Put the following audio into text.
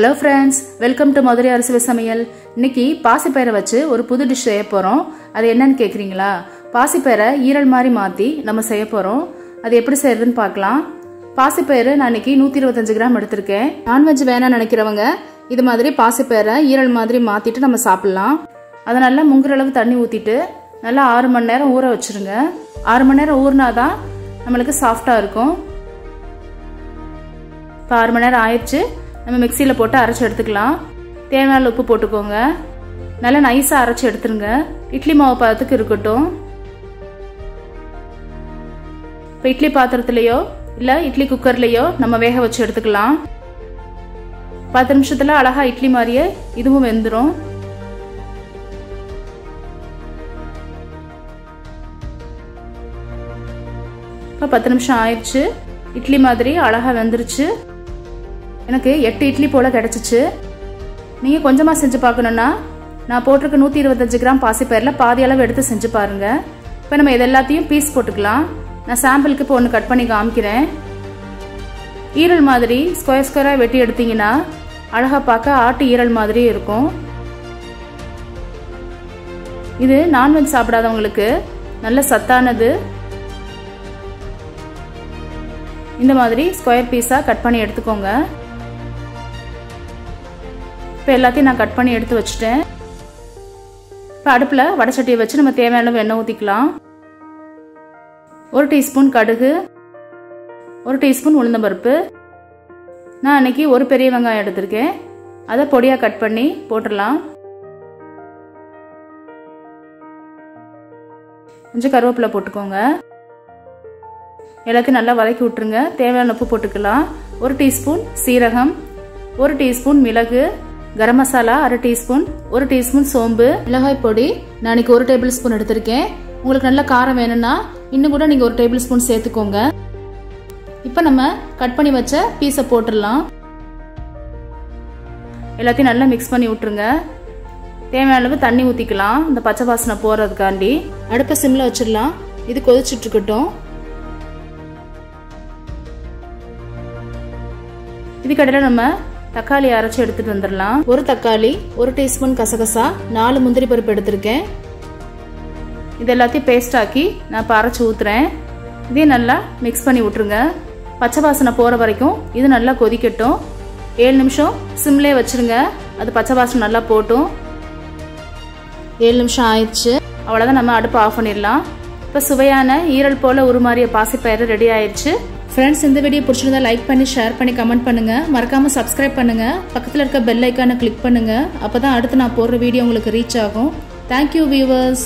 Hello friends, welcome to Madurai Arusuvai சமையல். இன்னைக்கு பாசிப்பயிரை வச்சு ஒரு புது டிஷ் செய்ய போறோம். அது என்னன்னு கேக்குறீங்களா? பாசிப்பயிரை ஈரல் மாதிரி மாத்தி நம்ம செய்ய போறோம். அது எப்படி செய்யறதுன்னு பார்க்கலாம். பாசிப்பயிரை நான் இன்னைக்கு 125 கிராம் எடுத்துர்க்கேன். நான்வெஜ் வேணாம்னு நினைக்கிறவங்க இது மாதிரி பாசிப்பயிரை ஈரல் மாதிரி மாத்திட்டு நம்ம சாப்பிடலாம். அத நல்லா முங்குற அளவு தண்ணி ஊத்திட்டு நல்லா 6 மணி நேரம் ஊற வச்சிருங்க. 6 மணி நேரம் ஊறினாதான் நமக்கு சாஃப்ட்டா இருக்கும். 6 மணி நேரம் ஆயிடுச்சு. நம்ம மிக்ஸில போட்டு அரைச்சு எடுத்துக்கலாம். தேவையான உப்பு போட்டுக்கோங்க. நல்லா நைஸா அரைச்சு எடுத்துருங்க. இட்லி மாவு பதத்துக்கு இருக்கட்டும். இப்போ இட்லி பாத்திரத்திலயோ இல்ல இட்லி குக்கர்லயோ நம்ம வேக வச்சு எடுத்துக்கலாம். 10 நிமிஷத்துல அழகா இட்லி மாதிரியே இதுவும் வெந்துரும். இப்போ 10 நிமிஷம் ஆயிடுச்சு. இட்லி மாதிரி அழகா வெந்துருச்சு. எனக்கு 8 இட்லி போல கிடைச்சிச்சு. நீங்க கொஞ்சமா செஞ்சு பார்க்கணும்னா நான் போட்டிருக்க 125 கிராம் பாசிப்பயிரில் பாதி அளவு எடுத்து செஞ்சு பாருங்க. இப்போ நம்ம இது எல்லாத்தையும் பீஸ் போட்டுக்கலாம். நான் சாம்பிளுக்கு இப்போ ஒன்று கட் பண்ணி காமிக்கிறேன். ஈரல் மாதிரி ஸ்கொயர் ஸ்கொயரா வெட்டி எடுத்தீங்கன்னா அழகா பார்க்க ஆட்டு ஈரல் மாதிரி இருக்கும். இது நான்வெஜ் சாப்பிடாதவங்களுக்கு நல்ல சத்தானது. இந்த மாதிரி ஸ்கொயர் பீஸா கட் பண்ணி எடுத்துக்கோங்க. இப்போ எல்லாத்தையும் நான் கட் பண்ணி எடுத்து வச்சுட்டேன். இப்போ அடுப்பில் வடைச்சட்டியை வச்சு நம்ம தேவையான அளவு எண்ணெய் ஊற்றிக்கலாம். 1 டீஸ்பூன் கடுகு, 1 டீஸ்பூன் உளுந்தம்பருப்பு. நான் அன்னைக்கு ஒரு பெரிய வெங்காயம் எடுத்திருக்கேன். அதை பொடியாக கட் பண்ணி போட்டுடலாம். கொஞ்சம் கருவேப்பிலை போட்டுக்கோங்க. எல்லாத்தையும் நல்லா வதக்கி விட்டுருங்க. தேவையான உப்பு போட்டுக்கலாம். 1 டீஸ்பூன் சீரகம், 1 டீஸ்பூன் மிளகு, கரம் மசாலா 1/2 டீஸ்பூன், 1 டீஸ்பூன் சோம்பு, மிளகாய் பொடி நான் இன்னைக்கு 1 டேபிள் ஸ்பூன் எடுத்திருக்கேன். உங்களுக்கு நல்ல காரம் வேணும்னா இன்னும் கூட நீங்க 1 டேபிள் ஸ்பூன் சேர்த்துக்கோங்க. இப்போ நம்ம கட் பண்ணி வச்ச பீஸை போட்டுடலாம். எல்லாத்தையும் நல்லா மிக்ஸ் பண்ணி விட்டுருங்க. தேவையான அளவு தண்ணி ஊற்றிக்கலாம். இந்த பச்சை வாசனை போறதுக்காண்டி அடுப்பை சிம்ல வச்சிடலாம். இது கொதிச்சுட்டு இருக்கட்டும். இதுக்கடையில் நம்ம தக்காளி அரைச்சு எடுத்துட்டு வந்துடலாம். 1 தக்காளி, 1 டீஸ்பூன் கசகசா, 4 முந்திரி பருப்பு எடுத்திருக்கேன். இது எல்லாத்தையும் பேஸ்ட் ஆக்கி நான் இப்போ அரைச்சு ஊத்துறேன். இதையும் நல்லா மிக்ஸ் பண்ணி விட்டுருங்க. பச்சை வாசனை போற வரைக்கும் இது நல்லா கொதிக்கட்டும். 7 நிமிஷம் சிம்லே வச்சிருங்க. அது பச்சை வாசனை நல்லா போட்டும். 7 நிமிஷம் ஆயிடுச்சு. அவ்வளோதான், நம்ம அடுப்பு ஆஃப் பண்ணிடலாம். இப்போ சுவையான ஈரல் போல உருமாறிய பாசிப்பயிறு ரெடி ஆயிடுச்சு. ஃப்ரெண்ட்ஸ், இந்த வீடியோ பிடிச்சிருந்தா லைக் பண்ணி, ஷேர் பண்ணி, கமெண்ட் பண்ணுங்க. மறக்காம சப்ஸ்கிரைப் பண்ணுங்க. பக்கத்தில் இருக்க பெல் ஐக்கானை கிளிக் பண்ணுங்க. அப்பதான் அடுத்து நான் போடுற வீடியோ உங்களுக்கு ரீச் ஆகும். Thank you viewers.